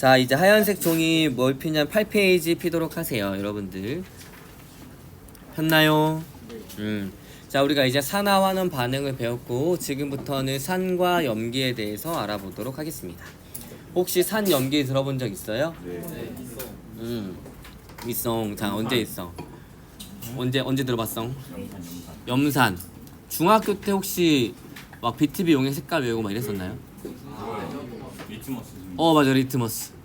자, 이제 하얀색 종이 뭘 피냐면 8페이지 피도록 하세요, 여러분들. 폈나요? 자, 우리가 이제 산화환원 반응을 배웠고 지금부터는 산과 염기에 대해서 알아보도록 하겠습니다. 혹시 산 염기 들어본 적 있어요? 네. 있어. 자, 언제 있어? 언제 들어봤어? 염산. 중학교 때 혹시 막 BTV 용의 색깔 외우고 막 이랬었나요? 리트머스. 맞아, 리트머스.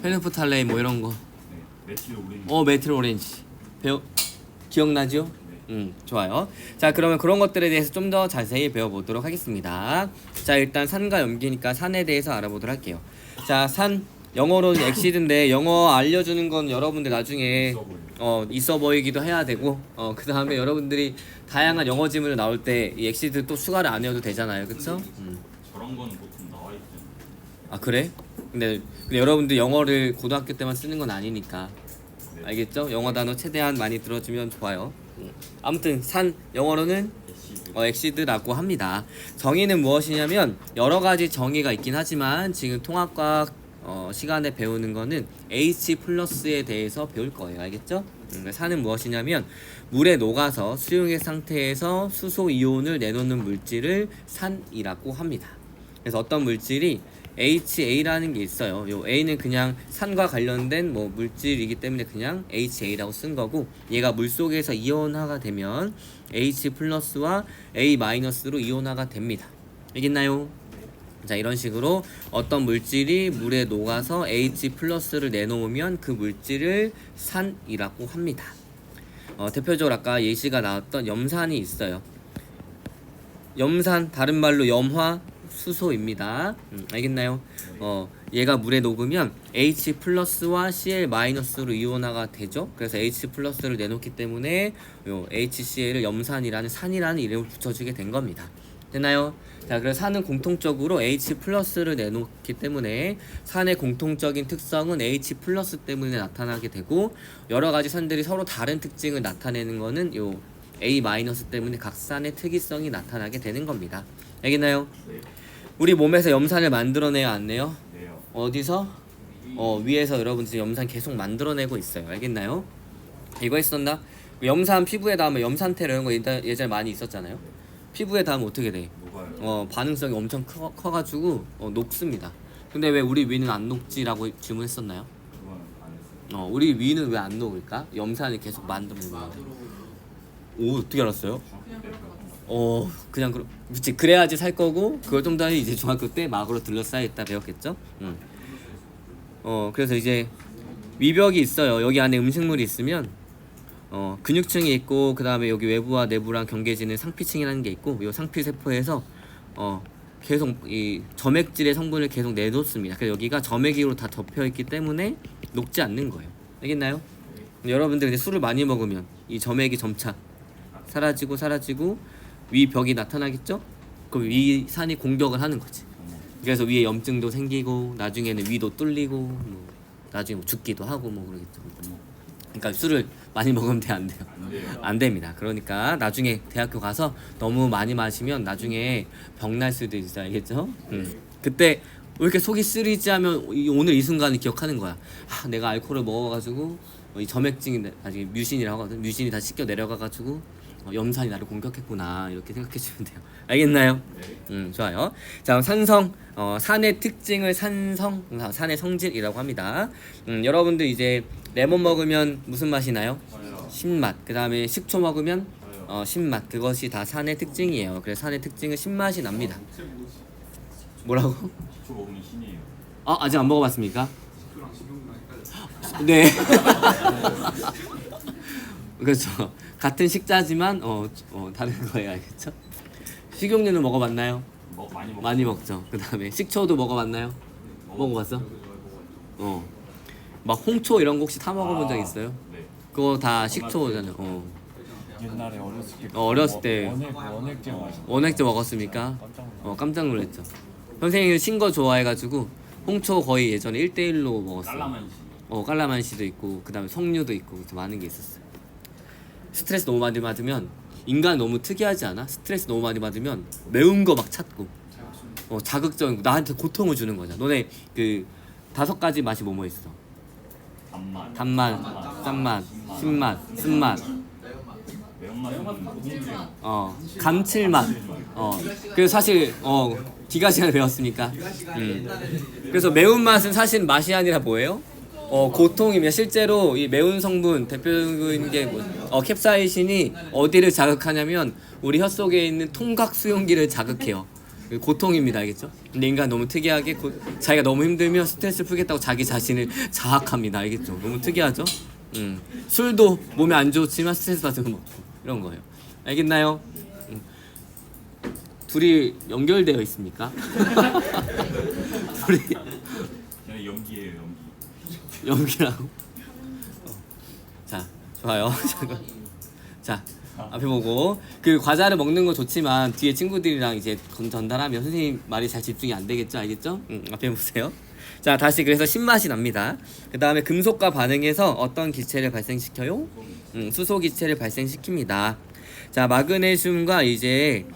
페르프탈레인 뭐 이런 거. 네. 메틸 오렌지. 메틸 오렌지. 기억나죠? 좋아요. 자, 그러면 그런 것들에 대해서 좀 더 자세히 배워보도록 하겠습니다. 자, 일단 산과 염기니까 산에 대해서 알아보도록 할게요. 자, 산 영어로는 엑시드인데 영어 알려주는 건 여러분들 나중에 있어 보이기도 해야 되고 그 다음에 여러분들이 다양한 영어 지문을 나올 때 이 엑시드 또 추가를 안 해도 되잖아요, 그쵸? 저런 건 보통 나와 있죠. 아, 그래? 근데 여러분들 영어를 고등학교 때만 쓰는 건 아니니까 알겠죠? 영어 단어 최대한 많이 들어주면 좋아요. 아무튼 산 영어로는 엑시드라고 합니다. 정의는 무엇이냐면 여러 가지 정의가 있긴 하지만 지금 통합과학 시간에 배우는 거는 H 플러스에 대해서 배울 거예요. 알겠죠? 산은 무엇이냐면 물에 녹아서 수용액 상태에서 수소 이온을 내놓는 물질을 산이라고 합니다. 그래서 어떤 물질이 HA라는 게 있어요. 요 A는 그냥 산과 관련된 뭐 물질이기 때문에 그냥 HA라고 쓴 거고, 얘가 물 속에서 이온화가 되면 H 플러스와 A 마이너스로 이온화가 됩니다. 알겠나요? 자, 이런 식으로 어떤 물질이 물에 녹아서 H 플러스를 내놓으면 그 물질을 산이라고 합니다. 대표적으로 아까 예시가 나왔던 염산이 있어요. 염산, 다른 말로 염화 수소입니다. 알겠나요? 얘가 물에 녹으면 H 플러스와 Cl 마이너스로 이온화가 되죠. 그래서 H 플러스를 내놓기 때문에 요 HCl을 염산이라는 산이라는 이름을 붙여주게 된 겁니다. 됐나요? 자, 그래서 산은 공통적으로 H 플러스를 내놓기 때문에 산의 공통적인 특성은 H 플러스 때문에 나타나게 되고, 여러 가지 산들이 서로 다른 특징을 나타내는 거는 요 A 마이너스 때문에 각 산의 특이성이 나타나게 되는 겁니다. 알겠나요? 네. 우리 몸에서 염산을 만들어내요, 안 내요? 네요. 어디서? 위에서 여러분들이 염산 계속 만들어내고 있어요. 알겠나요? 이거 했었나? 염산 피부에 닿으면 염산테 이런 거 예전에 많이 있었잖아요. 피부에 닿으면 어떻게 돼? 녹아요. 반응성이 엄청 커가지고 녹습니다. 근데 왜 우리 위는 안 녹지라고 질문했었나요? 그건 안 했어요. 우리 위는 왜 안 녹을까? 염산을 계속 만들어내는 건데. 오, 어떻게 알았어요? 중학교 때 배웠던 거. 그냥 그치, 그래야지 살 거고, 그걸 좀 더 이제 중학교 때 막으로 둘러싸여 있다 배웠겠죠? 그래서 이제 위벽이 있어요. 여기 안에 음식물이 있으면 근육층이 있고, 그 다음에 여기 외부와 내부랑 경계지는 상피층이라는 게 있고, 이 상피세포에서 계속 이 점액질의 성분을 계속 내놓습니다. 그래서 여기가 점액으로 다 덮여 있기 때문에 녹지 않는 거예요. 알겠나요? 여러분들 이제 술을 많이 먹으면 이 점액이 점차 사라지고 위 벽이 나타나겠죠? 그럼 위 산이 공격을 하는 거지. 그래서 위에 염증도 생기고 나중에는 위도 뚫리고 뭐 나중에 뭐 죽기도 하고 뭐 그러겠죠. 그러니까 술을 많이 먹으면 안 돼요? 안 돼요. 안 됩니다. 그러니까 나중에 대학교 가서 너무 많이 마시면 나중에 병 날 수도 있어요. 알겠죠? 그때 왜 이렇게 속이 쓰리지 하면 오늘 이 순간을 기억하는 거야. 내가 알코올을 먹어가지고 이 점액증이 나중에 뮤신이라고 하거든. 뮤신이 다 씻겨 내려가가지고 염산이 나를 공격했구나, 이렇게 생각해주면 돼요. 알겠나요? 네. 좋아요. 자, 산성, 산의 특징을 산의 성질이라고 합니다. 여러분들 이제 레몬 먹으면 무슨 맛이 나요? 저요. 신맛. 그 다음에 식초 먹으면 저요. 신맛. 그것이 다 산의 특징이에요. 그래서 산의 특징은 신맛이 납니다. 뭐라고? 식초 먹으면 신이에요. 아직 안 먹어봤습니까? 네. 그렇죠. 같은 식자지만 다른 거예요. 알겠죠? 식용유는 먹어봤나요? 많이 먹죠. 그 다음에 식초도 먹어봤나요? 먹어봤어? 막 홍초 이런 거 혹시 타 먹어본 적 있어요? 네. 그거 다 식초잖아요. 옛날에 어렸을 때 어렸을 때 원액제 마셨 원액제 먹었습니까? 깜짝 놀랐어요. 깜짝 놀랐죠. 선생님이 신 거 좋아해가지고 홍초 거의 예전에 1대1로 먹었어요. 깔라만시. 깔라만시도 있고, 그 다음에 석류도 있고, 그래서 많은 게 있었어요. 스트레스 너무 많이 받으면 인간 너무 특이하지 않아? 스트레스 너무 많이 받으면 매운 거 막 찾고 자극적인 거, 나한테 고통을 주는 거잖아. 너네 그 다섯 가지 맛이 뭐뭐 있어? 단맛, 단맛, 짠맛, 신맛, 쓴맛, 매운맛, 감칠맛. 그래서 사실 기가 시간에 배웠으니까. 그래서 매운맛은 사실 맛이 아니라 뭐예요? 고통입니다. 실제로 이 매운 성분 대표적인 게 캡사이신이 어디를 자극하냐면 우리 혀 속에 있는 통각 수용기를 자극해요. 고통입니다, 알겠죠? 근데 인간 너무 특이하게 자기가 너무 힘들면 스트레스 풀겠다고 자기 자신을 자학합니다, 알겠죠? 너무 특이하죠? 술도 몸에 안 좋지만 스트레스 받으면 먹고 이런 거예요. 알겠나요? 둘이 연결되어 있습니까? 둘이 그냥 연기예요, 연기. 연기라고? 자, 좋아요. 자, 앞에 보고 그 과자를 먹는 거 좋지만 뒤에 친구들이랑 이제 전달하면 선생님 말이 잘 집중이 안 되겠죠, 알겠죠? 앞에 보세요. 자, 다시 그래서 신맛이 납니다. 그 다음에 금속과 반응해서 어떤 기체를 발생시켜요? 수소 기체를 발생시킵니다. 자, 마그네슘과 이제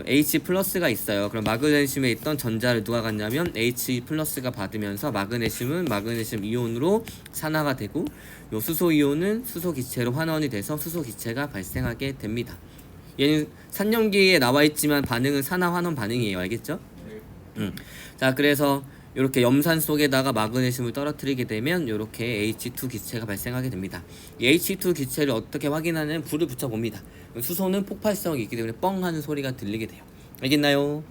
H 플러스가 있어요. 그럼 마그네슘에 있던 전자를 누가 갖냐면 H 플러스가 받으면서 마그네슘은 마그네슘 이온으로 산화가 되고 요 수소 이온은 수소 기체로 환원이 돼서 수소 기체가 발생하게 됩니다. 얘는 산염기에 나와 있지만 반응은 산화 환원 반응이에요. 알겠죠? 자, 그래서 이렇게 염산 속에다가 마그네슘을 떨어뜨리게 되면 이렇게 H2 기체가 발생하게 됩니다. 이 H2 기체를 어떻게 확인하냐면 불을 붙여봅니다. 수소는 폭발성이 있기 때문에 뻥 하는 소리가 들리게 돼요. 알겠나요?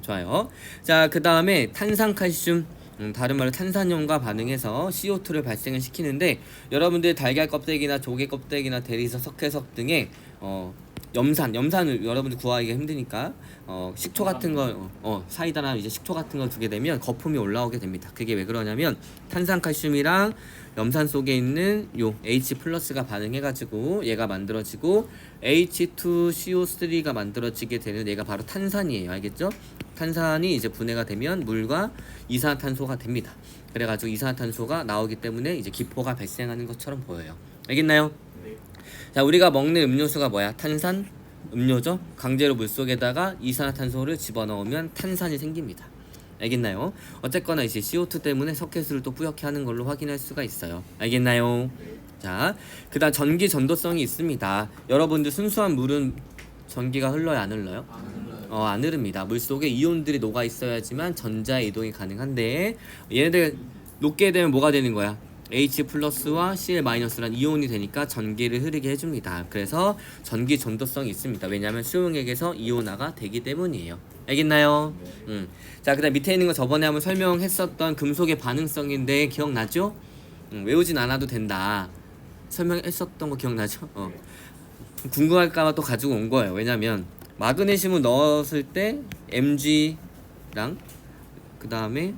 좋아요. 자, 그 다음에 탄산칼슘, 다른 말로 탄산염과 반응해서 CO2를 발생을 시키는데 여러분들 달걀 껍데기나 조개 껍데기나 대리석, 석회석 등의 염산을 여러분들 구하기가 힘드니까 식초 같은 거 사이다나 이제 식초 같은 거 두게 되면 거품이 올라오게 됩니다. 그게 왜 그러냐면 탄산칼슘이랑 염산 속에 있는 요 H 플러스가 반응해가지고 얘가 만들어지고 H2CO3가 만들어지게 되는 얘가 바로 탄산이에요. 알겠죠? 탄산이 이제 분해가 되면 물과 이산화탄소가 됩니다. 그래가지고 이산화탄소가 나오기 때문에 이제 기포가 발생하는 것처럼 보여요. 알겠나요? 자, 우리가 먹는 음료수가 뭐야? 탄산 음료죠? 강제로 물속에다가 이산화탄소를 집어넣으면 탄산이 생깁니다. 알겠나요? 어쨌거나 이제 CO2 때문에 석회수를 또 뿌옇게 하는 걸로 확인할 수가 있어요. 알겠나요? 자, 그 다음 전기 전도성이 있습니다. 여러분들 순수한 물은 전기가 흘러요, 안 흘러요? 안 흐릅니다. 물속에 이온들이 녹아 있어야지만 전자의 이동이 가능한데 얘네들 녹게 되면 뭐가 되는 거야? H 플러스와 Cl 마이너스란 이온이 되니까 전기를 흐르게 해줍니다. 그래서 전기 전도성이 있습니다. 왜냐하면 수용액에서 이온화가 되기 때문이에요. 알겠나요? 자, 그 다음 밑에 있는 거 저번에 한번 설명했었던 금속의 반응성인데 기억나죠? 외우진 않아도 된다. 설명했었던 거 기억나죠? 궁금할까봐 또 가지고 온 거예요. 왜냐면 마그네슘을 넣었을 때 Mg랑 그 다음에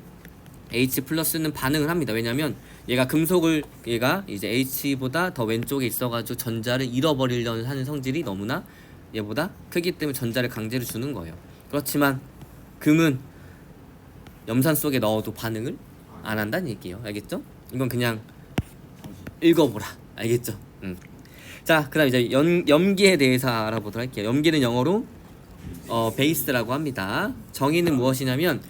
H 플러스는 반응을 합니다. 왜냐면 얘가 이제 H보다 더 왼쪽에 있어가지고 전자를 잃어버리려는 하는 성질이 너무나 얘보다 크기 때문에 전자를 강제로 주는 거예요. 그렇지만 금은 염산 속에 넣어도 반응을 안 한다는 얘기예요. 알겠죠? 이건 그냥 읽어보라. 알겠죠? 자, 그 다음 이제 염기에 대해서 알아보도록 할게요. 염기는 영어로 베이스라고 합니다. 정의는 무엇이냐면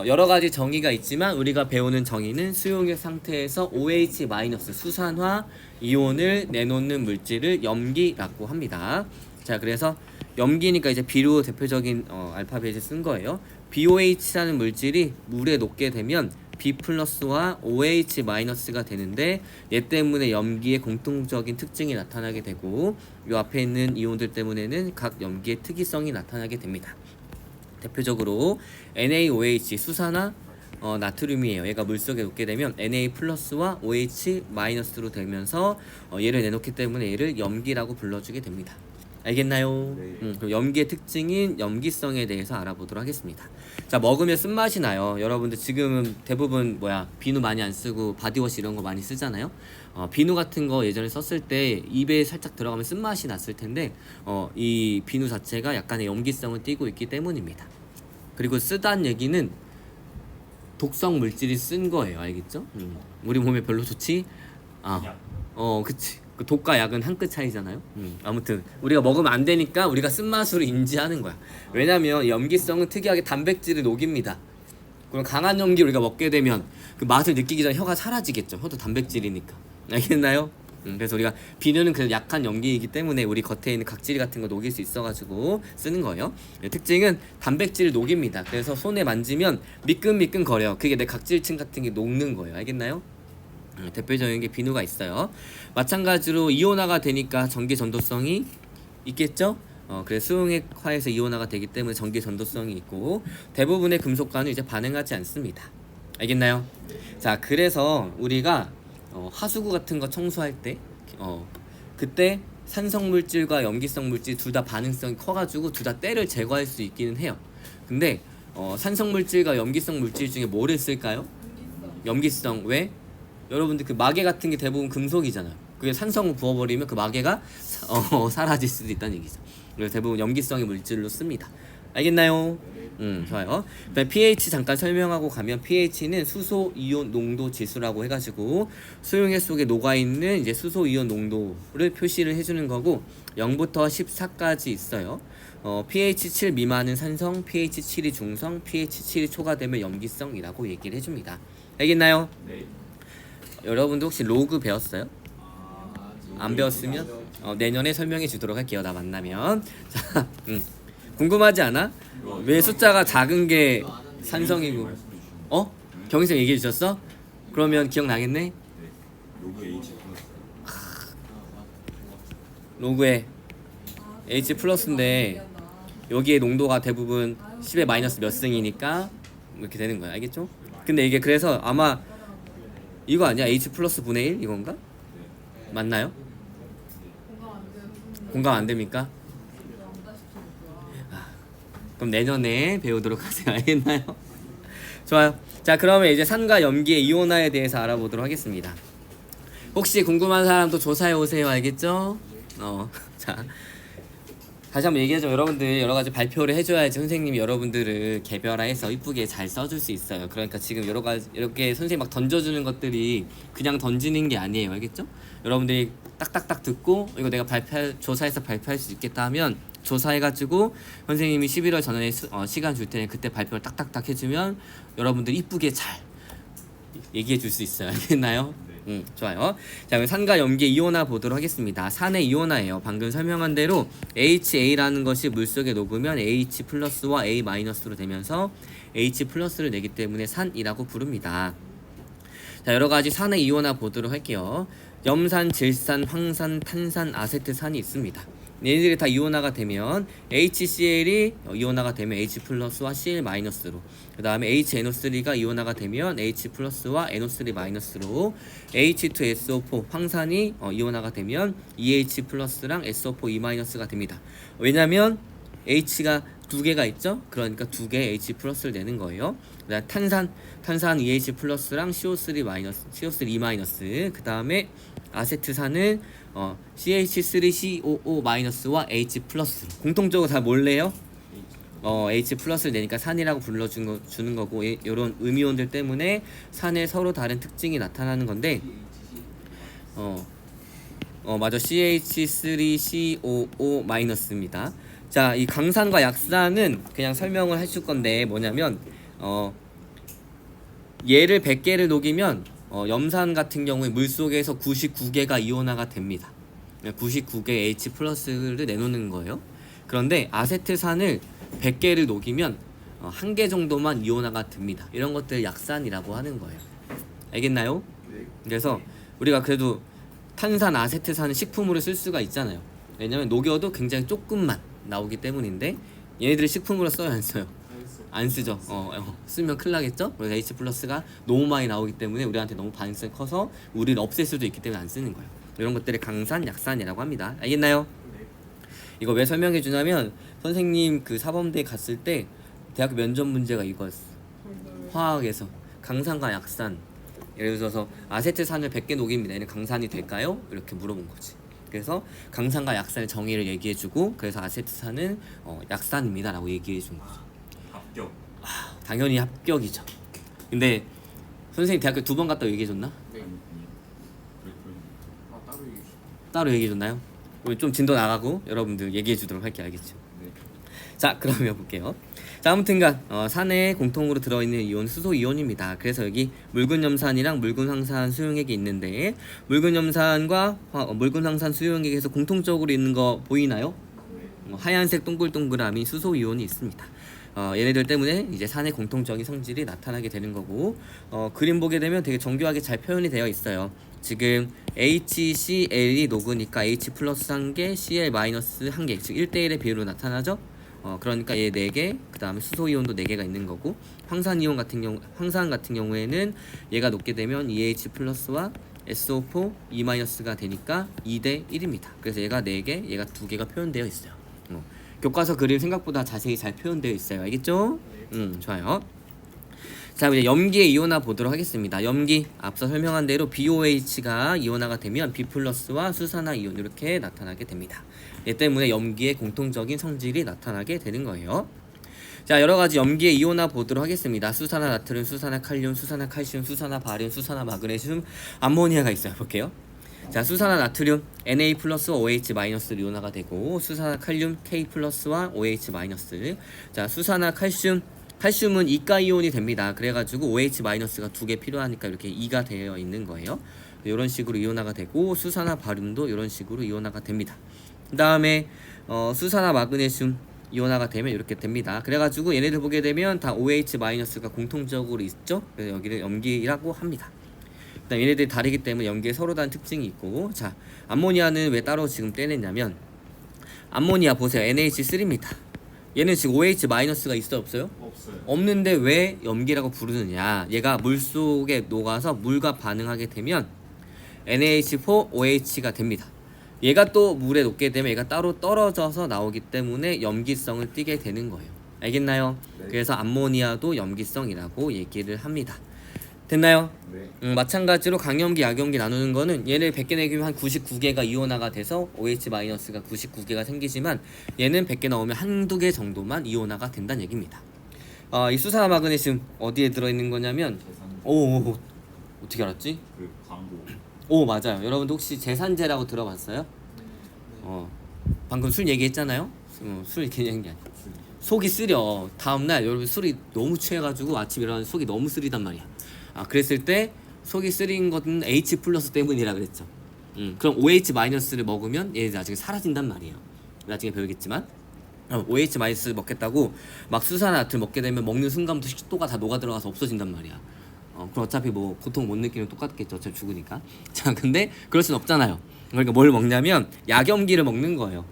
여러 가지 정의가 있지만 우리가 배우는 정의는 수용액 상태에서 OH- 수산화 이온을 내놓는 물질을 염기라고 합니다. 자, 그래서 염기니까 이제 B로 대표적인 알파벳을 쓴 거예요. BOH라는 물질이 물에 녹게 되면 B 플러스와 OH 마이너스가 되는데 얘 때문에 염기의 공통적인 특징이 나타나게 되고 이 앞에 있는 이온들 때문에는 각 염기의 특이성이 나타나게 됩니다. 대표적으로 NaOH 수산화 나트륨이에요. 얘가 물속에 녹게 되면 Na 플러스와 OH 마이너스로 되면서 얘를 내놓기 때문에 얘를 염기라고 불러주게 됩니다. 알겠나요? 그럼 염기의 특징인 염기성에 대해서 알아보도록 하겠습니다. 자, 먹으면 쓴맛이 나요. 여러분들 지금은 대부분 비누 많이 안 쓰고 바디워시 이런 거 많이 쓰잖아요. 비누 같은 거 예전에 썼을 때 입에 살짝 들어가면 쓴맛이 났을 텐데 이 비누 자체가 약간의 염기성을 띠고 있기 때문입니다. 그리고 쓰다는 얘기는 독성 물질이 쓴 거예요. 알겠죠? 우리 몸에 별로 좋지? 그치. 그 독과 약은 한 끗 차이잖아요. 아무튼 우리가 먹으면 안 되니까 우리가 쓴맛으로 인지하는 거야. 왜냐면 염기성은 특이하게 단백질을 녹입니다. 그럼 강한 염기 우리가 먹게 되면 그 맛을 느끼기 전에 혀가 사라지겠죠. 혀도 단백질이니까. 알겠나요? 그래서 우리가 비누는 그 약한 염기이기 때문에 우리 겉에 있는 각질 같은 거 녹일 수 있어가지고 쓰는 거예요. 특징은 단백질을 녹입니다. 그래서 손에 만지면 미끈미끈 거려. 그게 내 각질층 같은 게 녹는 거예요. 알겠나요? 대표적인 게 비누가 있어요. 마찬가지로 이온화가 되니까 전기 전도성이 있겠죠? 그래서 수용액화해서 이온화가 되기 때문에 전기 전도성이 있고 대부분의 금속과는 이제 반응하지 않습니다. 알겠나요? 자, 그래서 우리가 하수구 같은 거 청소할 때 그때 산성 물질과 염기성 물질 둘 다 반응성이 커가지고 둘 다 때를 제거할 수 있기는 해요. 근데 산성 물질과 염기성 물질 중에 뭐를 쓸까요? 염기성. 왜? 여러분들 그 마개 같은 게 대부분 금속이잖아요. 그게 산성을 부어버리면 그 마개가 사라질 수도 있다는 얘기죠. 그래서 대부분 염기성의 물질로 씁니다. 알겠나요? 좋아요. pH 잠깐 설명하고 가면 pH는 수소 이온 농도 지수라고 해가지고 수용액 속에 녹아있는 이제 수소 이온 농도를 표시를 해주는 거고 0부터 14까지 있어요. pH 7 미만은 산성, pH 7이 중성, pH 7이 초과되면 염기성이라고 얘기를 해줍니다. 알겠나요? 네. 여러분도 혹시 로그 배웠어요? 안 배웠으면 내년에 설명해 주도록 할게요. 나 만나면. 자, 궁금하지 않아? 왜 숫자가 작은 게 산성이고 경희쌤 얘기해 주셨어? 그러면 기억나겠네? 네. 로그 H 플러스. 로그에 H 플러스인데 여기에 농도가 대부분 10의 마이너스 몇 승이니까 이렇게 되는 거야. 알겠죠? 근데 이게 그래서 아마 이거 아니야? H 플러스 분의 1 이건가? 맞나요? 공감 안 됩니까? 그럼 내년에 배우도록 하세요. 알겠나요? 좋아요. 자, 그러면 이제 산과 염기의 이온화에 대해서 알아보도록 하겠습니다. 혹시 궁금한 사람도 조사해 오세요. 알겠죠? 자, 다시 한번 얘기하죠. 여러분들 여러 가지 발표를 해줘야지 선생님이 여러분들을 개별화해서 이쁘게 잘 써줄 수 있어요. 그러니까 지금 여러 가지 이렇게 선생님 막 던져주는 것들이 그냥 던지는 게 아니에요. 알겠죠? 여러분들이 딱딱딱 듣고 이거 내가 조사해서 발표할 수 있겠다 하면 조사해가지고 선생님이 11월 전에 시간 줄 테니 그때 발표를 딱딱딱 해주면 여러분들이 이쁘게 잘 얘기해 줄 수 있어요. 알겠나요? 좋아요. 자, 그럼 산과 염기의 이온화 보도록 하겠습니다. 산의 이온화예요. 방금 설명한 대로 HA라는 것이 물속에 녹으면 H 플러스와 A 마이너스로 되면서 H 플러스를 내기 때문에 산이라고 부릅니다. 자, 여러 가지 산의 이온화 보도록 할게요. 염산, 질산, 황산, 탄산, 아세트산이 있습니다. 얘네들이 다 이온화가 되면 HCl이 이온화가 되면 H 플러스와 Cl 마이너스로, 그 다음에 HNO3가 이온화가 되면 H 플러스와 NO3 마이너스로, H2SO4 황산이 이온화가 되면 EH 플러스랑 SO4 E 마이너스가 됩니다. 왜냐면 H가 두 개가 있죠. 그러니까 두 개의 H 플러스를 내는 거예요. 그다음 탄산 EH 플러스랑 CO3 마이너스, CO3 E 마이너스. 그 다음에 아세트산은 CH3COO 마이너스와 H 플러스. 공통적으로 다 뭘래요? H 플러스를 내니까 산이라고 주는 거고, 이런 음이온들 때문에 산에 서로 다른 특징이 나타나는 건데, 맞아, CH3COO 마이너스입니다. 자, 이 강산과 약산은 그냥 설명을 해줄 건데 뭐냐면 얘를 100개를 녹이면 염산 같은 경우에 물속에서 99개가 이온화가 됩니다. 99개 H 플러스를 내놓는 거예요. 그런데 아세트산을 100개를 녹이면 1개 정도만 이온화가 됩니다. 이런 것들 약산이라고 하는 거예요. 알겠나요? 그래서 우리가 그래도 탄산, 아세트산은 식품으로 쓸 수가 있잖아요. 왜냐면 녹여도 굉장히 조금만 나오기 때문인데 얘네들이 식품으로 써요, 안 써요? 안 쓰죠. 쓰면 큰일 나겠죠? 그래서 H 플러스가 너무 많이 나오기 때문에 우리한테 너무 반응성이 커서 우리를 없앨 수도 있기 때문에 안 쓰는 거예요. 이런 것들을 강산, 약산이라고 합니다. 알겠나요? 이거 왜 설명해 주냐면 선생님 그 사범대에 갔을 때 대학교 면접 문제가 이거였어. 화학에서 강산과 약산, 예를 들어서 아세트산을 100개 녹입니다. 얘는 강산이 될까요? 이렇게 물어본 거지. 그래서 강산과 약산의 정의를 얘기해주고, 그래서 아세트산은 약산입니다라고 얘기해준 거죠. 합격. 당연히 합격이죠. 근데 선생님 대학교 2번 갔다 얘기해줬나? 네. 따로 얘기해줬나요? 우리 좀 진도 나가고 여러분들 얘기해주도록 할게요. 알겠죠? 네. 자, 그러면 볼게요. 자, 아무튼간 산에 공통으로 들어있는 이온 수소 이온입니다. 그래서 여기 묽은 염산이랑 묽은 황산 수용액이 있는데 묽은 염산과 묽은 황산 수용액에서 공통적으로 있는 거 보이나요? 하얀색 동글동글함이 수소 이온이 있습니다. 얘네들 때문에 이제 산의 공통적인 성질이 나타나게 되는 거고 그림 보게 되면 되게 정교하게 잘 표현이 되어 있어요. 지금 HCl이 녹으니까 H 플러스 1개, Cl 마이너스 1개, 즉 1대1의 비율로 나타나죠. 그러니까 얘 4개, 그 다음에 수소이온도 4개가 있는 거고 황산 같은 경우에는 얘가 녹게 되면 EH 플러스와 SO4 E 마이너스가 되니까 2대 1입니다. 그래서 얘가 4개, 얘가 2개가 표현되어 있어요. 교과서 그림 생각보다 자세히 잘 표현되어 있어요. 알겠죠? 좋아요. 자, 이제 염기의 이온화 보도록 하겠습니다. 염기 앞서 설명한 대로 BOH가 이온화가 되면 B 플러스와 수산화 이온 이렇게 나타나게 됩니다. 얘 때문에 염기의 공통적인 성질이 나타나게 되는 거예요. 자, 여러 가지 염기의 이온화 보도록 하겠습니다. 수산화 나트륨, 수산화 칼륨, 수산화 칼슘, 수산화 바륨, 수산화 마그네슘, 암모니아가 있어요. 볼게요. 자, 수산화 나트륨 Na 플러스와 OH 마이너스로 이온화가 되고 수산화 칼륨 K 플러스와 OH 마이너스. 자, 수산화 칼슘은 이가 이온이 됩니다. 그래가지고 OH 마이너스가 2개 필요하니까 이렇게 2가 되어 있는 거예요. 이런 식으로 이온화가 되고 수산화 바륨도 이런 식으로 이온화가 됩니다. 그 다음에 수산화 마그네슘 이온화가 되면 이렇게 됩니다. 그래가지고 얘네들 보게 되면 다 OH 마이너스가 공통적으로 있죠. 그래서 여기를 염기라고 합니다. 그다음 얘네들이 다르기 때문에 염기에 서로 다른 특징이 있고, 자, 암모니아는 왜 따로 지금 떼냈냐면 암모니아 보세요. NH3입니다. 얘는 지금 OH 마이너스가 있어요, 없어요? 없어요. 없는데 왜 염기라고 부르느냐? 얘가 물 속에 녹아서 물과 반응하게 되면 NH4OH가 됩니다. 얘가 또 물에 녹게 되면 얘가 따로 떨어져서 나오기 때문에 염기성을 띠게 되는 거예요. 알겠나요? 네. 그래서 암모니아도 염기성이라고 얘기를 합니다. 됐나요? 네. 마찬가지로 강염기, 약염기 나누는 거는 얘를 100개 내기면 한 99개가 이온화가 돼서 OH-가 99개가 생기지만 얘는 100개 넣으면 한두 개 정도만 이온화가 된다는 얘기입니다. 이 수산화 마그네슘 어디에 들어있는 거냐면 오, 어떻게 알았지? 그 광고. 오, 맞아요. 여러분도 혹시 제산제라고 들어봤어요? 방금 술 얘기했잖아요. 술 이렇게 얘기한 게 아니야. 속이 쓰려. 다음날 여러분 술이 너무 취해가지고 아침 일어나면 속이 너무 쓰리단 말이야. 그랬을 때 속이 쓰린 것은 H 플러스 때문이라 그랬죠. 그럼 OH 마이너스를 먹으면 얘 나중에 사라진단 말이에요. 나중에 배우겠지만 OH 마이너스 먹겠다고 막 수산화나트륨 먹게 되면 먹는 순간부터 식도가 다 녹아 들어가서 없어진단 말이야. 그럼 어차피 뭐 고통 못 느끼면 똑같겠죠. 어차피 죽으니까. 자, 근데 그럴 순 없잖아요. 그러니까 뭘 먹냐면 약염기를 먹는 거예요.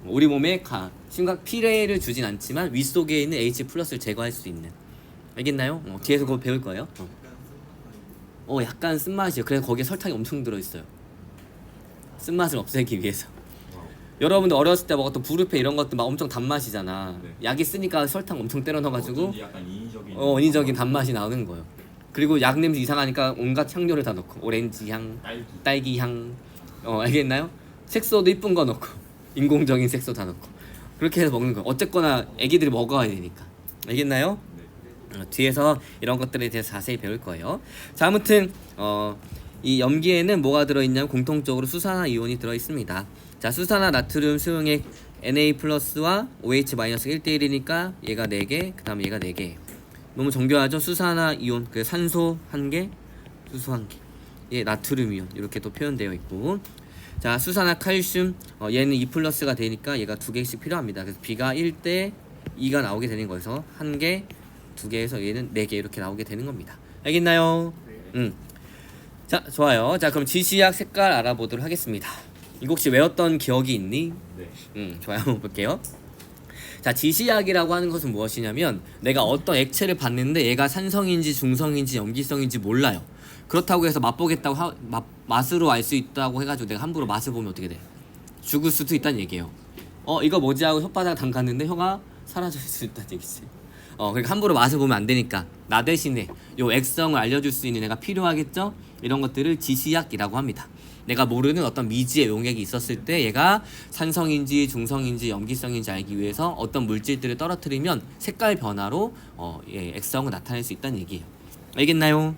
우리 몸에 심각 피해를 주진 않지만 위 속에 있는 H 플러스를 제거할 수 있는. 알겠나요? 뒤에서 그거 배울 거예요. 약간 쓴맛이요. 그래서 거기에 설탕이 엄청 들어있어요. 쓴맛을 없애기 위해서. 여러분들 어렸을 때 먹었던 부르페 이런 것도 막 엄청 단맛이잖아. 네. 약이 쓰니까 설탕 엄청 때려 넣어가지고 어쩐지 약간 인위적인. 인위적인 단맛이 나오는 거예요. 그리고 약 냄새 이상하니까 온갖 향료를 다 넣고 오렌지 향, 딸기 향, 알겠나요? 색소도 이쁜 거 넣고 인공적인 색소 다 넣고 그렇게 해서 먹는 거예요. 어쨌거나 애기들이 먹어야 되니까. 알겠나요? 뒤에서 이런 것들에 대해서 자세히 배울 거예요. 자, 아무튼 이 염기에는 뭐가 들어있냐면 공통적으로 수산화 이온이 들어있습니다. 자, 수산화 나트륨 수용액 Na 플러스와 OH 마이너스 1대1이니까 얘가 4개, 그 다음에 얘가 4개예요. 너무 정교하죠? 수산화 이온, 그 산소 1개, 수소 1개, 얘 나트륨 이온 이렇게 또 표현되어 있고, 자, 수산화 칼슘 얘는 2 플러스가 되니까 얘가 2개씩 필요합니다. 그래서 B가 1대 2가 나오게 되는 거여서 1개, 2개에서 얘는 4개 이렇게 나오게 되는 겁니다. 알겠나요? 자, 좋아요. 자, 그럼 지시약 색깔 알아보도록 하겠습니다. 이거 혹시 외웠던 기억이 있니? 네. 좋아요. 한번 볼게요. 자, 지시약이라고 하는 것은 무엇이냐면 내가 어떤 액체를 봤는데 얘가 산성인지 중성인지 염기성인지 몰라요. 그렇다고 해서 맛보겠다고 맛으로 알 수 있다고 해가지고 내가 함부로 맛을 보면 어떻게 돼? 죽을 수도 있다는 얘기예요. 이거 뭐지 하고 혓바닥 담갔는데 혀가 사라질 수 있다는 얘기지. 그러니까 함부로 맛을 보면 안 되니까 나 대신에 요 액성을 알려줄 수 있는 애가 필요하겠죠? 이런 것들을 지시약이라고 합니다. 내가 모르는 어떤 미지의 용액이 있었을 때 얘가 산성인지 중성인지 염기성인지 알기 위해서 어떤 물질들을 떨어뜨리면 색깔 변화로 액성을 나타낼 수 있다는 얘기예요. 알겠나요?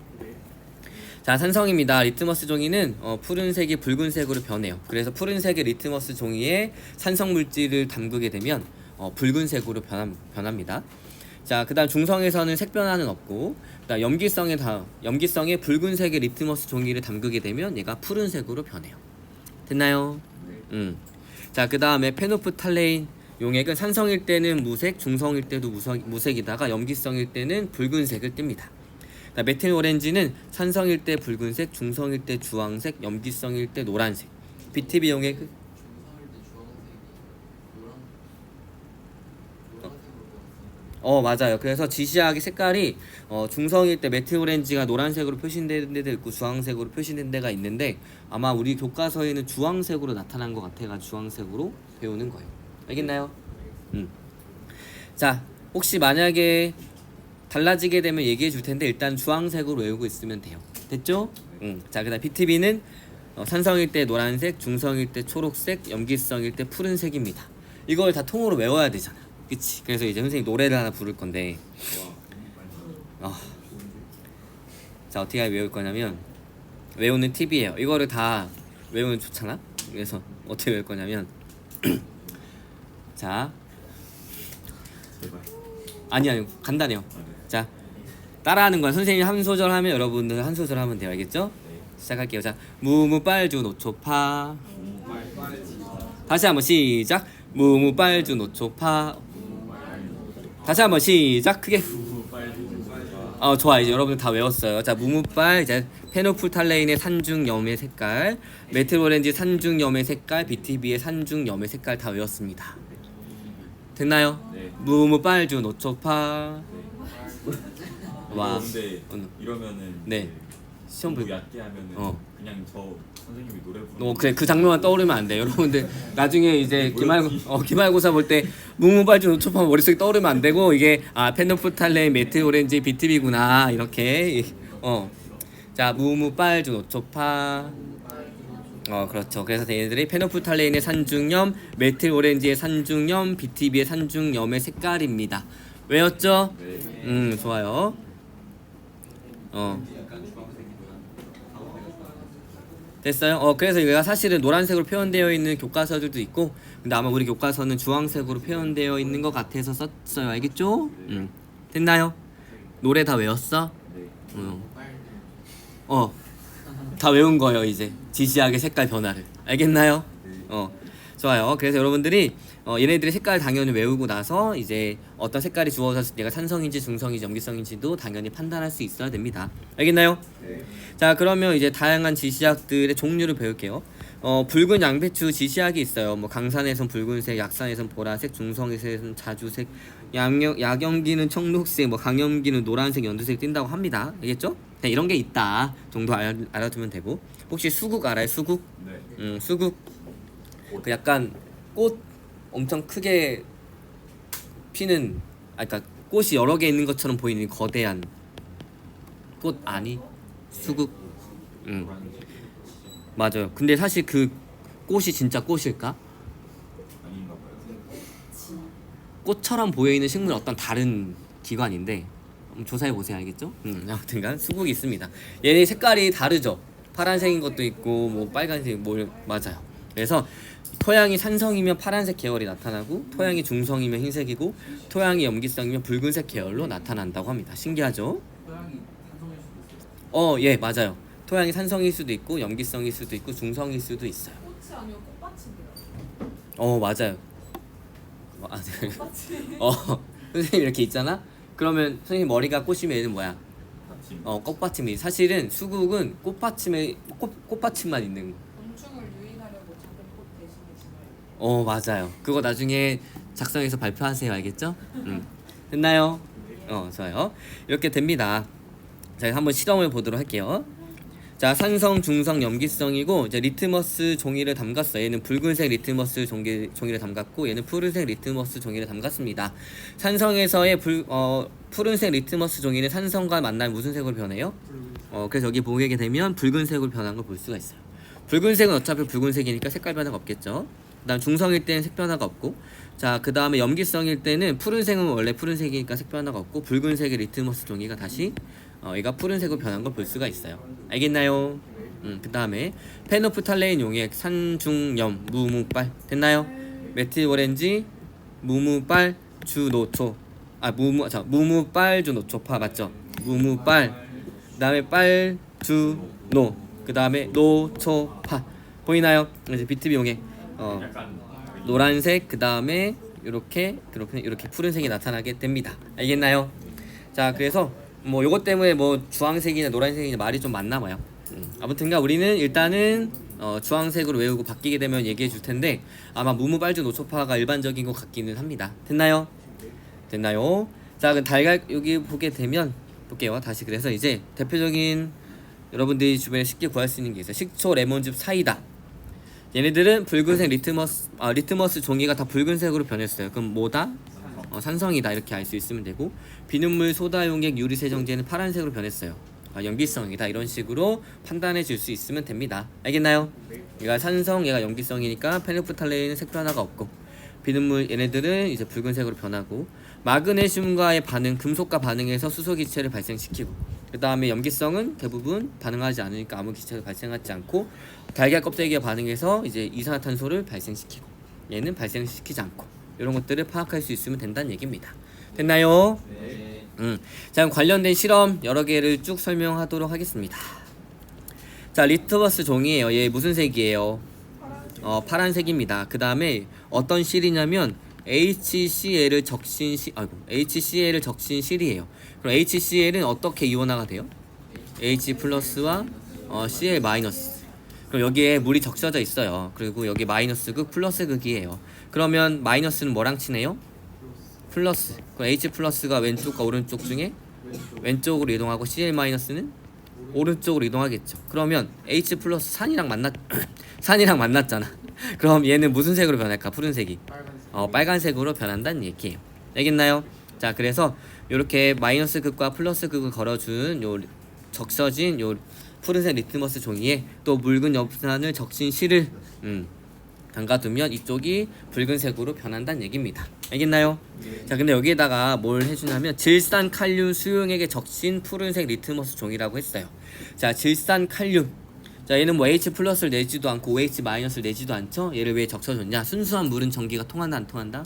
자, 산성입니다. 리트머스 종이는 푸른색이 붉은색으로 변해요. 그래서 푸른색의 리트머스 종이에 산성 물질을 담그게 되면 붉은색으로 변합니다. 자, 그다음 중성에서는 색 변화는 없고, 그다음 염기성에 붉은색의 리트머스 종이를 담그게 되면 얘가 푸른색으로 변해요. 됐나요? 자, 그다음에 페노프탈레인 용액은 산성일 때는 무색, 중성일 때도 무색이다가 염기성일 때는 붉은색을 띱니다. 메틸 오렌지는 산성일 때 붉은색, 중성일 때 주황색, 염기성일 때 노란색. BTB 용액 맞아요. 그래서 지시하기 색깔이 중성일 때 메틸 오렌지가 노란색으로 표시된 데도 있고 주황색으로 표시된 데가 있는데 아마 우리 교과서에는 주황색으로 나타난 것 같아가 주황색으로 배우는 거예요. 알겠나요? 자, 혹시 만약에 달라지게 되면 얘기해 줄 텐데 일단 주황색으로 외우고 있으면 돼요. 됐죠? 자, 그다음 BTB는 산성일 때 노란색, 중성일 때 초록색, 염기성일 때 푸른색입니다. 이걸 다 통으로 외워야 되잖아. 그치? 그래서 이제 선생님 노래를 하나 부를 건데 자, 어떻게 외울 거냐면 외우는 팁이에요. 이거를 다 외우면 좋잖아? 그래서 어떻게 외울 거냐면 자, 아니 간단해요. 자, 따라하는 거야. 선생님이 한 소절 하면 여러분들 한 소절 하면 돼요. 알겠죠? 시작할게요. 자, 무무빨주 노초파. 다시 한번 시작. 무무빨주 노초파. 다시 한번 시작. 크게. 좋아. 이제 여러분들 다 외웠어요. 자, 무무빨 이제 페노프탈레인의 산중염의 색깔, 메틸 오렌지 산중염의 색깔, BTB의 산중염의 색깔 다 외웠습니다. 됐나요? 네. 무무빨주 노초파. 와. 근데 이러면은 네. 시험 너무 볼. 얕게 하면은 그냥 저 선생님이 노래 부르는 그래, 그 장면만 떠오르면 안 돼. 여러분들 나중에 이제 기말고사 볼 때 무무빨주 노초파 머릿속에 떠오르면 안 되고 이게 페노프탈레인 메틸 오렌지 BTB구나 이렇게 자, 무무빨주 노초파. 그렇죠. 그래서 얘네들이 페노프탈레인의 산중염, 메틸 오렌지의 산중염, BTB의 산중염의 색깔입니다. 외웠죠? 네. 좋아요. 됐어요? 그래서 얘가 사실은 노란색으로 표현되어 있는 교과서들도 있고, 근데 아마 우리 교과서는 주황색으로 표현되어 있는 것 같아서 썼어요. 알겠죠? 됐나요? 노래 다 외웠어? 네. 다 외운 거예요. 이제 지시하게 색깔 변화를. 알겠나요? 좋아요. 그래서 여러분들이 얘네들의 색깔 당연히 외우고 나서 이제 어떤 색깔이 주어졌을 때가 산성인지 중성인지 염기성인지도 당연히 판단할 수 있어야 됩니다. 알겠나요? 네. 자, 그러면 이제 다양한 지시약들의 종류를 배울게요. 붉은 양배추 지시약이 있어요. 뭐 강산에선 붉은색, 약산에선 보라색, 중성에선 자주색, 약염기는 청록색, 뭐 강염기는 노란색, 연두색 띈다고 합니다. 알겠죠? 네, 이런 게 있다 정도 알아두면 되고. 혹시 수국 알아요? 수국? 네. 수국 그 약간 꽃 엄청 크게 피는 그러니까 꽃이 여러 개 있는 것처럼 보이는 거대한 꽃 아니? 수국. 맞아요. 근데 사실 그 꽃이 진짜 꽃일까? 아닌가 봐요. 꽃처럼 보여있는 식물은 어떤 다른 기관인데 조사해 보세요. 알겠죠? 아무튼간 수국이 있습니다. 얘네 색깔이 다르죠. 파란색인 것도 있고 뭐 빨간색 맞아요. 그래서 토양이 산성이면 파란색 계열이 나타나고 토양이 중성이면 흰색이고 토양이 염기성이면 붉은색 계열로 나타난다고 합니다. 신기하죠? 토양이 산성일 수도 있어요. 예, 맞아요. 토양이 산성일 수도 있고 염기성일 수도 있고 중성일 수도 있어요. 꽃이 아니고 꽃밭인데요. 맞아요. 네. 꽃밭이. 선생님 이렇게 있잖아. 그러면 선생님 머리가 꽃이면 얘는 뭐야? 아침. 꽃받침이. 사실은 수국은 꽃받침만 있는 거. 곤충을 유인하려고 작은 꽃 대신에 심어요. 맞아요. 그거 나중에 작성해서 발표하세요. 알겠죠? 됐나요? 좋아요. 이렇게 됩니다. 자, 한번 실험을 보도록 할게요. 자, 산성, 중성, 염기성이고 이제 리트머스 종이를 담갔어요. 얘는 붉은색 리트머스 종이를 담갔고 얘는 푸른색 리트머스 종이를 담갔습니다. 산성에서의 푸른색 리트머스 종이는 산성과 만나면 무슨 색으로 변해요? 그래서 여기 보게 되면 붉은색으로 변한 걸 볼 수가 있어요. 붉은색은 어차피 붉은색이니까 색깔 변화가 없겠죠. 그다음 중성일 때는 색 변화가 없고, 자, 그 다음에 염기성일 때는 푸른색은 원래 푸른색이니까 색 변화가 없고 붉은색의 리트머스 종이가 다시 얘가 푸른색으로 변한 걸 볼 수가 있어요. 알겠나요? 그 다음에 페노프탈레인 용액 산중염 무무빨 됐나요? 메틸 오렌지 무무빨주노초. 무무빨주노초파 맞죠? 무무빨 그다음에 빨주노 그다음에 노초파 보이나요? 이제 비트 비용에 약간 노란색 그다음에 이렇게 푸른색이 나타나게 됩니다. 알겠나요? 자, 그래서 뭐 요것 때문에 뭐 주황색이나 노란색이나 말이 좀 많나 봐요. 아무튼가 우리는 일단은 주황색으로 외우고 바뀌게 되면 얘기해 줄 텐데 아마 무무빨주 노초파가 일반적인 것 같기는 합니다. 됐나요? 됐나요? 자, 그럼 달걀 여기 보게 되면 볼게요. 다시 그래서 이제 대표적인 여러분들이 주변에 쉽게 구할 수 있는 게 있어요. 식초, 레몬즙, 사이다. 얘네들은 붉은색 리트머스 종이가 다 붉은색으로 변했어요. 그럼 뭐다? 산성이다 이렇게 알 수 있으면 되고 비눗물, 소다, 용액, 유리 세정제는 파란색으로 변했어요. 염기성이다 이런 식으로 판단해 줄 수 있으면 됩니다. 알겠나요? 얘가 산성, 얘가 염기성이니까 페니프탈레인은 색 변화가 없고 비눗물 얘네들은 이제 붉은색으로 변하고 마그네슘과의 반응, 금속과 반응해서 수소 기체를 발생시키고 그 다음에 염기성은 대부분 반응하지 않으니까 아무 기체도 발생하지 않고 달걀 껍데기에 반응해서 이제 이산화탄소를 발생시키고 얘는 발생시키지 않고 이런 것들을 파악할 수 있으면 된다는 얘기입니다. 됐나요? 네. 자, 그럼 관련된 실험 여러 개를 쭉 설명하도록 하겠습니다. 자, 리트머스 종이에요. 얘 무슨 색이에요? 파란색입니다. 그 다음에 어떤 실이냐면 HCl을 적신 실이에요. 그럼 HCl은 어떻게 이온화가 돼요? H 플러스와 Cl 마이너스. 그럼 여기에 물이 적셔져 있어요. 그리고 여기 마이너스 극, 플러스 극이에요. 그러면 마이너스는 뭐랑 친해요? 플러스. 그럼 H 플러스가 왼쪽과 오른쪽 중에 왼쪽으로 이동하고 Cl 마이너스는 오른쪽으로 이동하겠죠. 그러면 H 플러스 산이랑 만났잖아. 그럼 얘는 무슨 색으로 변할까? 푸른색이 빨간색으로 변한다는 얘기예요. 알겠나요? 자, 그래서 이렇게 마이너스 극과 플러스 극을 걸어준 요 적셔진 요 푸른색 리트머스 종이에 또 묽은 염산을 적신 실을 담가두면 이쪽이 붉은색으로 변한다는 얘기입니다. 알겠나요? 자, 근데 여기에다가 뭘 해주냐면 질산 칼륨 수용액에 적신 푸른색 리트머스 종이라고 했어요. 자, 질산 칼륨. 자, 얘는 뭐 H 플러스를 내지도 않고 OH 마이너스를 내지도 않죠? 얘를 왜 적셔줬냐? 순수한 물은 전기가 통한다 안 통한다?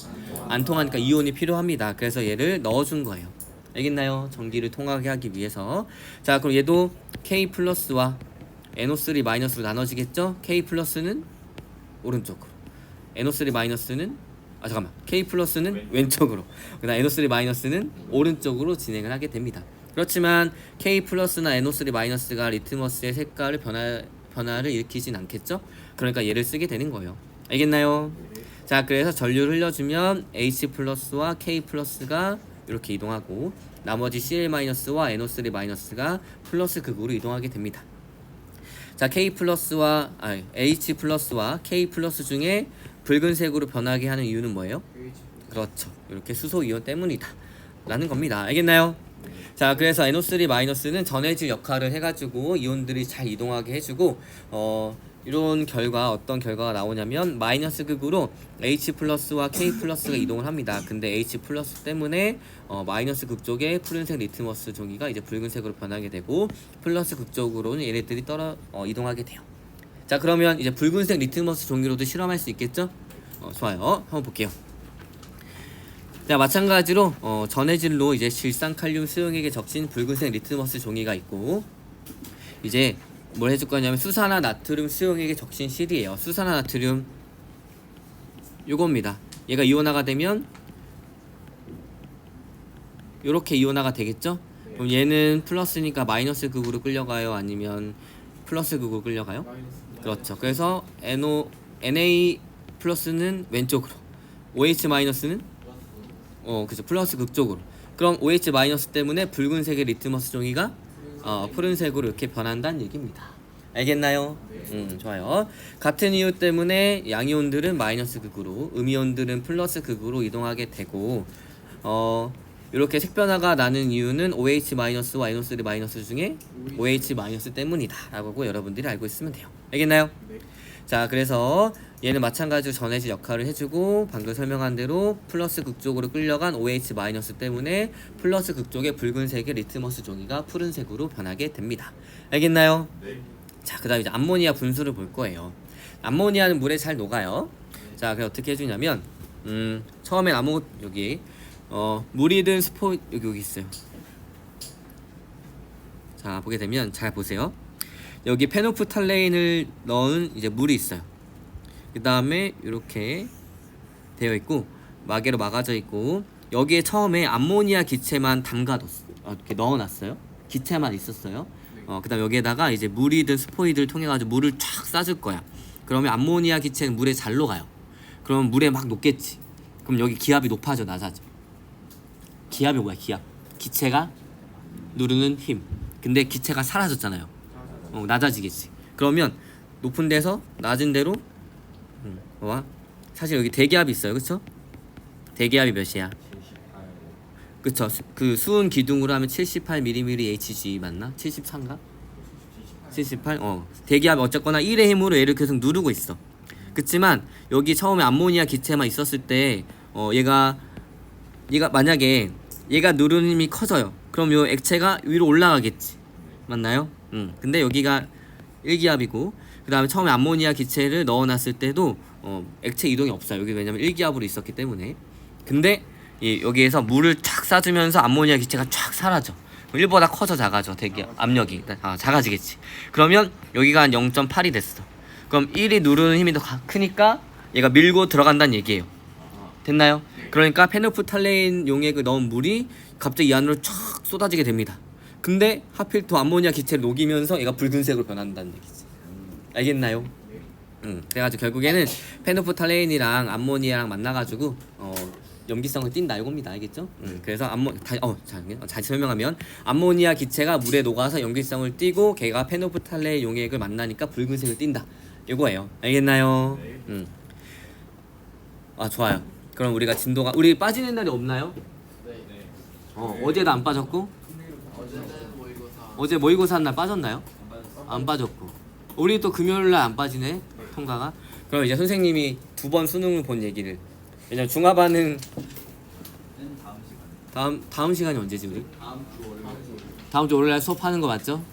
안 통하니까 이온이 필요합니다. 그래서 얘를 넣어준 거예요. 알겠나요? 전기를 통하게 하기 위해서. 자, 그럼 얘도 K 플러스와 NO3 마이너스로 나눠지겠죠? K 플러스는 오른쪽으로, NO3 마이너스는 K 플러스는 왼쪽으로, 그다음 NO3 마이너스는 오른쪽으로 진행을 하게 됩니다. 그렇지만 K 플러스나 NO3 마이너스가 리트머스의 색깔을 변화를 일으키진 않겠죠? 그러니까 얘를 쓰게 되는 거예요. 알겠나요? 자, 그래서 전류를 흘려주면 H 플러스와 K 플러스가 이렇게 이동하고 나머지 Cl 마이너스와 NO3 마이너스가 플러스 극으로 이동하게 됩니다. 자, H 플러스와 K 플러스 중에 붉은색으로 변하게 하는 이유는 뭐예요? 그렇죠. 이렇게 수소 이온 때문이다 라는 겁니다. 알겠나요? 자, 그래서 NO3 마이너스는 전해질 역할을 해가지고 이온들이 잘 이동하게 해주고 이런 결과, 어떤 결과가 나오냐면 마이너스 극으로 H 플러스와 K 플러스가 이동을 합니다. 근데 H 플러스 때문에 마이너스 극 쪽에 푸른색 리트머스 종이가 이제 붉은색으로 변하게 되고 플러스 극 쪽으로는 얘네들이 이동하게 돼요. 자, 그러면 이제 붉은색 리트머스 종이로도 실험할 수 있겠죠? 좋아요. 한번 볼게요. 자, 마찬가지로 전해질로 이제 질산칼륨 수용액에 적신 붉은색 리트머스 종이가 있고 이제 뭘 해줄 거냐면 수산화 나트륨 수용액에 적신 실이에요. 수산화 나트륨 요겁니다. 얘가 이온화가 되면 요렇게 이온화가 되겠죠? 그럼 얘는 플러스니까 마이너스 극으로 끌려가요? 아니면 플러스 극으로 끌려가요? 그렇죠. 그래서 Na 플러스는 왼쪽으로, OH 마이너스는 그죠, 플러스 극 쪽으로. 그럼 OH 마이너스 때문에 붉은색의 리트머스 종이가 푸른색으로 이렇게 변한다는 얘기입니다. 알겠나요? 좋아요. 같은 이유 때문에 양이온들은 마이너스 극으로, 음이온들은 플러스 극으로 이동하게 되고 이렇게 색 변화가 나는 이유는 OH 마이너스와 NO3 마이너스 중에 OH 마이너스 때문이다 라고 여러분들이 알고 있으면 돼요. 알겠나요? 자, 그래서 얘는 마찬가지로 전해질 역할을 해주고 방금 설명한 대로 플러스 극 쪽으로 끌려간 OH 마이너스 때문에 플러스 극 쪽의 붉은색의 리트머스 종이가 푸른색으로 변하게 됩니다. 알겠나요? 네. 자, 그 다음에 이제 암모니아 분수를 볼 거예요. 암모니아는 물에 잘 녹아요. 자, 그래서 어떻게 해주냐면 처음엔 아무것 여기 물이든 여기 있어요. 자 보게 되면 잘 보세요. 여기 페노프탈레인을 넣은 이제 물이 있어요. 그 다음에 이렇게 되어 있고 마개로 막아져 있고 여기에 처음에 암모니아 기체만 담가뒀어. 이렇게 넣어놨어요. 기체만 있었어요. 그다음 여기에다가 이제 물이든 스포이드를 통해 가지고 물을 쫙 싸줄 거야. 그러면 암모니아 기체는 물에 잘 녹아요. 그러면 물에 막 녹겠지. 그럼 여기 기압이 높아져 낮아져. 기압이 뭐야? 기압. 기체가 누르는 힘. 근데 기체가 사라졌잖아요. 낮아지겠지. 그러면 높은 데서 낮은 데로 와. 사실 여기 대기압이 있어요. 그쵸? 대기압이 몇이야? 78. 그쵸? 그 수은 기둥으로 하면 78mm Hg 맞나? 73인가? 78? 대기압이 어쨌거나 1의 힘으로 얘를 계속 누르고 있어. 그치만 여기 처음에 암모니아 기체만 있었을 때 얘가 만약에 얘가 누르는 힘이 커져요. 그럼 요 액체가 위로 올라가겠지. 맞나요? 근데 여기가 1기압이고 그 다음에 처음에 암모니아 기체를 넣어놨을 때도 액체 이동이 없어요. 여기 왜냐면 1기압으로 있었기 때문에. 근데 여기에서 물을 쫙 싸주면서 암모니아 기체가 쫙 사라져. 1보다 커져 작아져. 대기압 압력이 작아지겠지. 그러면 여기가 한 0.8이 됐어. 그럼 1이 누르는 힘이 더 크니까 얘가 밀고 들어간다는 얘기예요. 됐나요? 그러니까 페노프탈레인 용액을 넣은 물이 갑자기 이 안으로 쫙 쏟아지게 됩니다. 근데 하필 또 암모니아 기체를 녹이면서 얘가 붉은색으로 변한다는 얘기지. 알겠나요? 그래가지고 결국에는 페노프탈레인이랑 암모니아랑 만나가지고 염기성을 띈다 이겁니다. 알겠죠? 그래서 다시 설명하면 암모니아 기체가 물에 녹아서 염기성을 띠고 걔가 페노프탈레인 용액을 만나니까 붉은색을 띈다. 이거예요. 알겠나요? 좋아요. 그럼 우리가 진도가 우리 빠지는 날이 없나요? 네. 어제도 안 빠졌고 어제는 모의고사. 어제 모의고사 한 날 빠졌나요? 안 빠졌고 우리 또 금요일 날 안 빠지네 통과가. 그럼 이제 선생님이 2번 수능을 본 얘기를 왜냐면 중화반응 다음 시간에. 다음 시간이 언제지 우리? 다음 주 월요일. 다음 주 월요일 날 수업하는 거 맞죠?